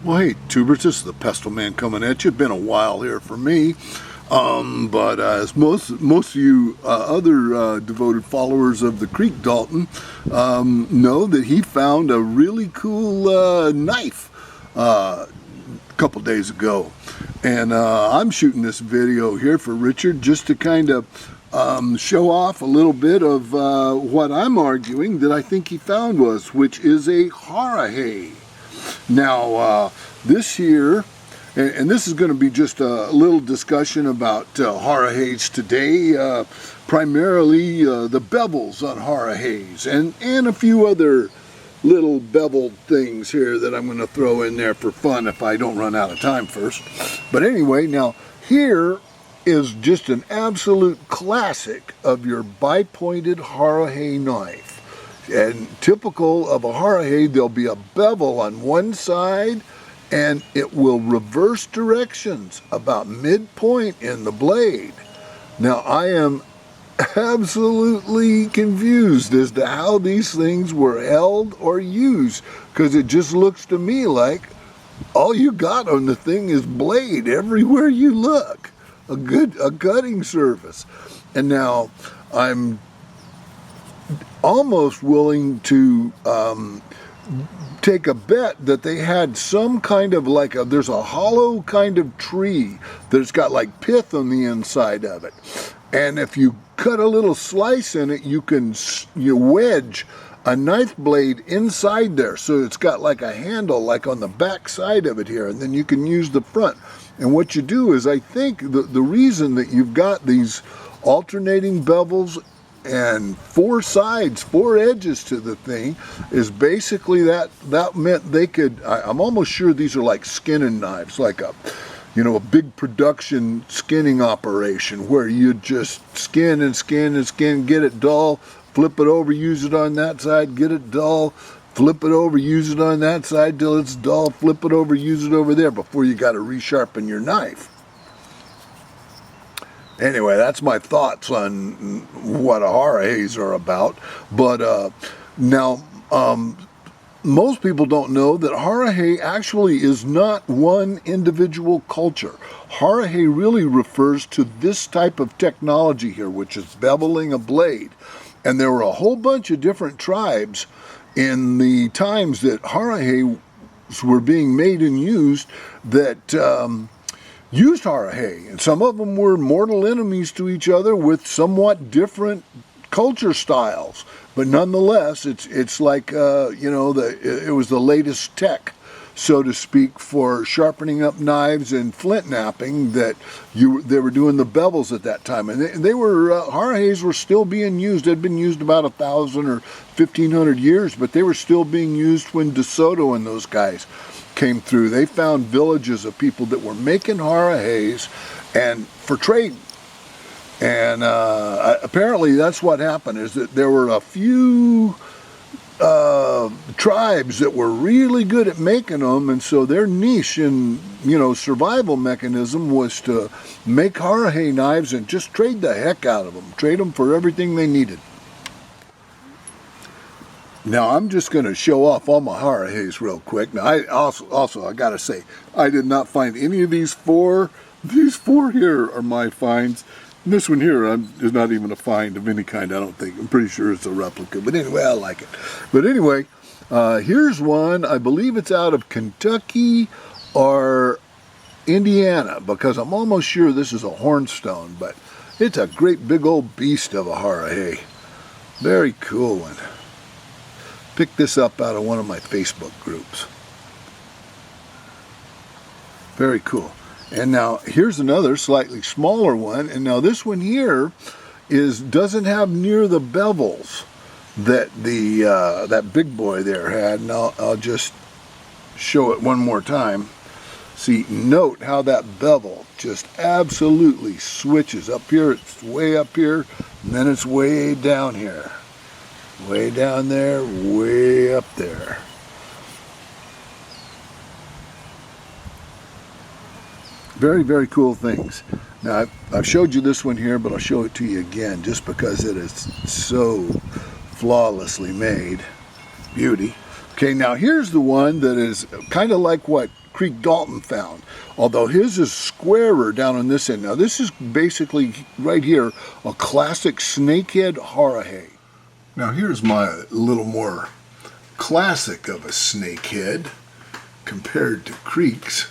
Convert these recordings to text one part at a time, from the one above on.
Well, hey, tubers, this is the Pestle Man coming at you. Been a while here for me, but as most of you other devoted followers of the Creek Dalton know, that he found a really cool knife a couple days ago, and I'm shooting this video here for Richard just to kind of show off a little bit of what I'm arguing that I think he found was, which is a Harahay. Now, this here, and this is going to be just a little discussion about Haraheys today, primarily the bevels on Haraheys, and a few other little beveled things here that I'm going to throw in there for fun if I don't run out of time first. But anyway, now here is just an absolute classic of your bipointed Harahay knife. And typical of a Harahay, there'll be a bevel on one side and it will reverse directions about midpoint in the blade. Now I am absolutely confused as to how these things were held or used, because it just looks to me like all you got on the thing is blade everywhere you look. A cutting surface. And now I'm almost willing to take a bet that they had some kind of there's a hollow kind of tree that's got like pith on the inside of it, and if you cut a little slice in it, you wedge a knife blade inside there, so it's got like a handle like on the back side of it here, and then you can use the front. And what you do is, I think the reason that you've got these alternating bevels and four edges to the thing is basically that meant they could, I'm almost sure these are like skinning knives, like a big production skinning operation where you just skin and skin and skin, get it dull, flip it over, use it on that side, get it dull, flip it over, use it on that side till it's dull, flip it over, use it over there before you got to resharpen your knife. Anyway, that's my thoughts on what a Haraheys are about. But now, most people don't know that Harahay actually is not one individual culture. Harahay really refers to this type of technology here, which is beveling a blade. And there were a whole bunch of different tribes in the times that Harahays were being made and used that used Harahay, and some of them were mortal enemies to each other with somewhat different culture styles. But nonetheless, it's like it was the latest tech, so to speak, for sharpening up knives and flint knapping that they were doing the bevels at that time, and they were Harahays were still being used. They'd been used about 1,000 or 1,500 years, but they were still being used when DeSoto and those guys came through. They found villages of people that were making Harahays and for trading. And apparently that's what happened, is that there were a few tribes that were really good at making them, and so their niche in survival mechanism was to make Harahay knives and just trade the heck out of them, trade them for everything they needed. Now I'm just going to show off all my Harahays real quick. Now I also I gotta say, I did not find any of these four. These four here are my finds. And this one here is not even a find of any kind, I don't think. I'm pretty sure it's a replica. But anyway, I like it. But anyway, here's one. I believe it's out of Kentucky or Indiana, because I'm almost sure this is a hornstone. But it's a great big old beast of a Harahay. Very cool one. Picked this up out of one of my Facebook groups. Very cool. And now here's another slightly smaller one, and now this one here doesn't have near the bevels that that big boy there had. And I'll just show it one more time. See, note how that bevel just absolutely switches. Up here, it's way up here, and then it's way down here. Way down there, way up there. Very, very cool things. Now, I've showed you this one here, but I'll show it to you again just because it is so flawlessly made. Beauty. Okay, now here's the one that is kind of like what creekdalton found. Although his is squarer down on this end. Now this is basically right here a classic snakehead Harahay. Now here's my little more classic of a snakehead compared to creeks.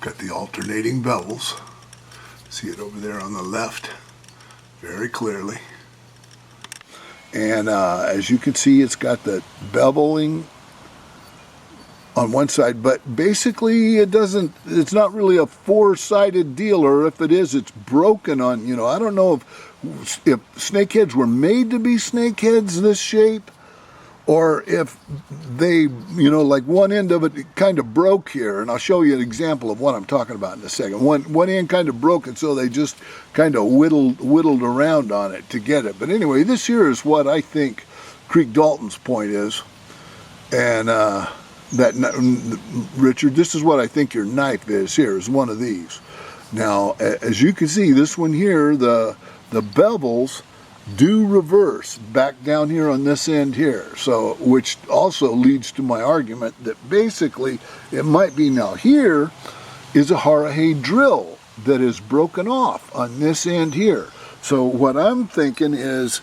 Got the alternating bevels. See it over there on the left very clearly. And as you can see, it's got the beveling on one side, but basically it's not really a four-sided deal, or if it is, it's broken on, I don't know if snakeheads were made to be snakeheads this shape, or if they, like one end of it kind of broke here, and I'll show you an example of what I'm talking about in a second. One end kind of broke, and so they just kind of whittled around on it to get it. But anyway, this here is what I think creekdalton's point is, and Richard, this is what I think your knife is here, is one of these. Now, as you can see, this one here, the bevels do reverse back down here on this end here, so which also leads to my argument that basically it might be, now here is a Harahay drill that is broken off on this end here. So what I'm thinking is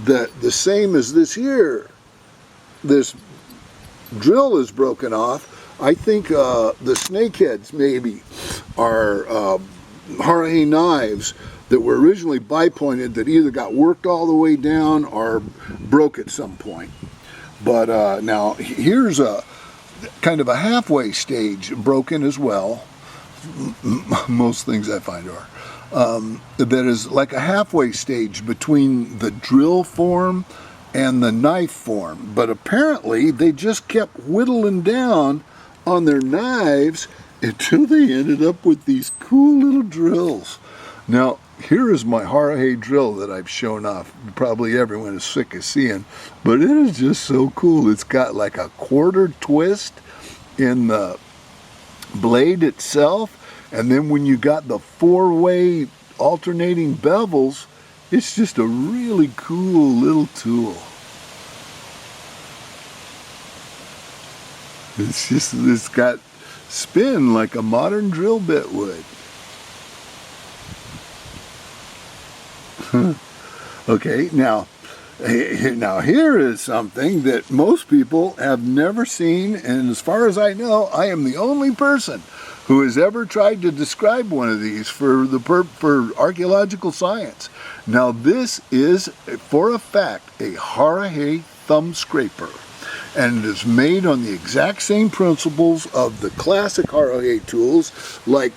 that the same as this here, this drill is broken off. I think the snakeheads maybe are Harahay knives that were originally bipointed that either got worked all the way down or broke at some point. But now here's a kind of a halfway stage broken as well. Most things I find are. That is like a halfway stage between the drill form and the knife form. But apparently they just kept whittling down on their knives until they ended up with these cool little drills. Now, here is my Harahay drill that I've shown off. Probably everyone is sick of seeing, but it is just so cool. It's got like a quarter twist in the blade itself, and then when you got the four-way alternating bevels, it's just a really cool little tool. It's got spin like a modern drill bit would. Okay, now here is something that most people have never seen, and as far as I know, I am the only person who has ever tried to describe one of these for archaeological science. Now this is, for a fact, a Harahay thumb scraper, and it is made on the exact same principles of the classic Harahay tools, like,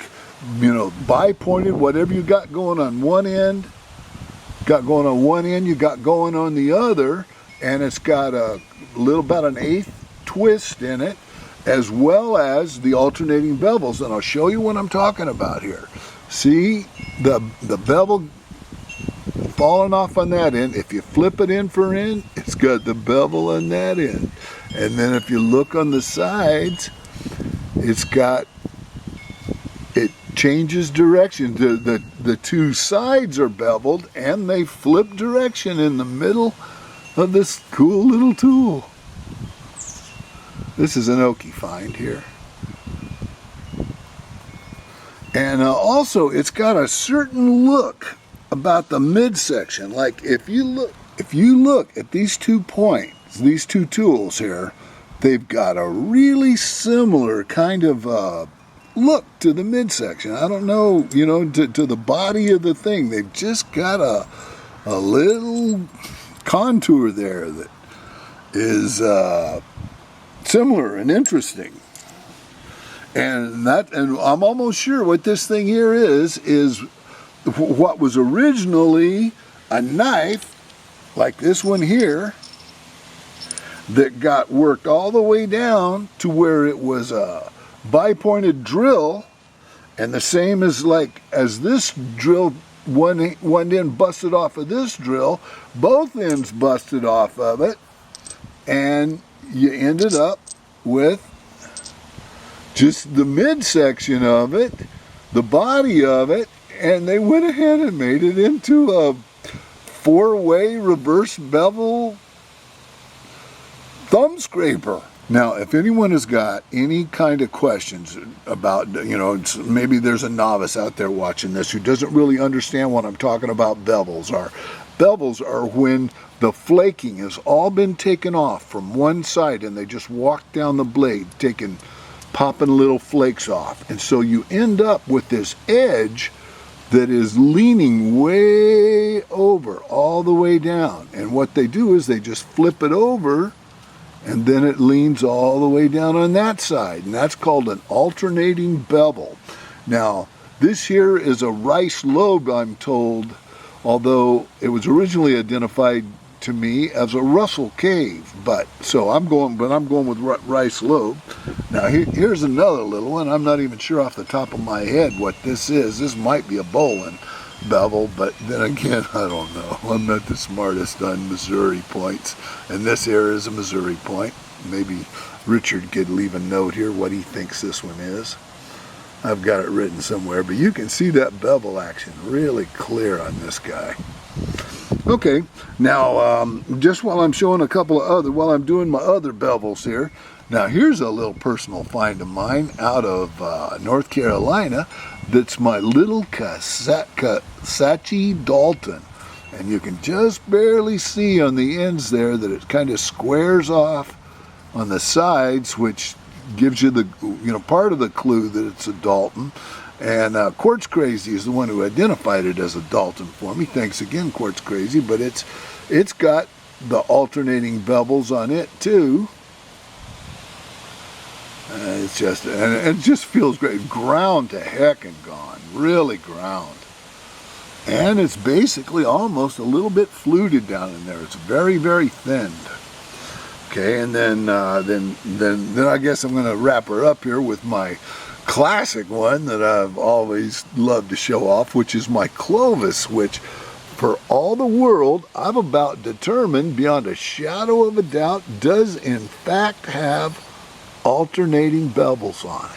bipointed, whatever you got going on one end, you got going on the other, and it's got a little, about an eighth twist in it, as well as the alternating bevels, and I'll show you what I'm talking about here. See the bevel falling off on that end. If you flip it end for end, it's got the bevel on that end, and then if you look on the sides, it changes direction. The two sides are beveled, and they flip direction in the middle of this cool little tool. This is an Okie find here. And also, it's got a certain look about the midsection. Like if you look at these 2 points, these two tools here, they've got a really similar kind of look to the midsection. I don't know, to the body of the thing. They've just got a little contour there that is similar and interesting. And I'm almost sure what this thing here is what was originally a knife, like this one here, that got worked all the way down to where it was a bipointed drill, and the same as this drill, one end busted off of this drill, both ends busted off of it, and you ended up with just the midsection of it the body of it, and they went ahead and made it into a 4-way reverse bevel thumb scraper. Now, if anyone has got any kind of questions about, maybe there's a novice out there watching this who doesn't really understand what I'm talking about bevels are. Bevels are when the flaking has all been taken off from one side and they just walk down the blade, popping little flakes off. And so you end up with this edge that is leaning way over all the way down. And what they do is they just flip it over, and then it leans all the way down on that side, and that's called an alternating bevel. Now, this here is a rice lobe, I'm told, although it was originally identified to me as a Russell cave, but I'm going with rice lobe. Now here's another little one. I'm not even sure off the top of my head what this is. This might be a bowling bevel, but then again, I don't know. I'm not the smartest on Missouri points, and this here is a Missouri point. Maybe Richard could leave a note here what he thinks this one is. I've got it written somewhere, but you can see that bevel action really clear on this guy. Okay, now just while I'm showing while I'm doing my other bevels here, now here's a little personal find of mine out of North Carolina. That's my little Sachi Dalton, and you can just barely see on the ends there that it kind of squares off on the sides, which gives you the part of the clue that it's a Dalton. And Quartz Crazy is the one who identified it as a Dalton for me. Thanks again, Quartz Crazy. But it's got the alternating bevels on it too. It just feels great. Ground to heck and gone, really ground. And it's basically almost a little bit fluted down in there. It's very, very thinned. Okay, and then I guess I'm going to wrap her up here with my classic one that I've always loved to show off, which is my Clovis, which for all the world I've about determined beyond a shadow of a doubt does in fact have alternating bevels on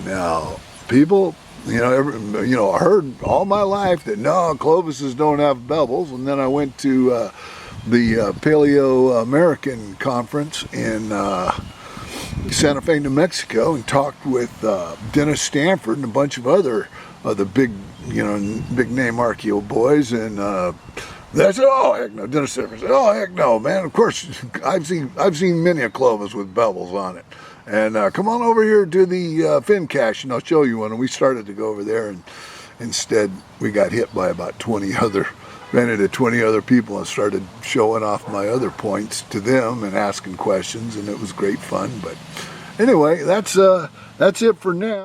it. Now, people, I heard all my life that no, Clovises don't have bevels, and then I went to the Paleo American conference in Santa Fe, New Mexico, and talked with Dennis Stanford and a bunch of other big name archaeo boys, and they said, "Oh heck no!" Dennis Stanford said, "Oh heck no, man! Of course, I've seen many a Clovis with bevels on it, and come on over here to the fin cache, and I'll show you one." And we started to go over there, and instead we got hit by about 20 other people and started showing off my other points to them and asking questions, and it was great fun. But anyway, that's it for now.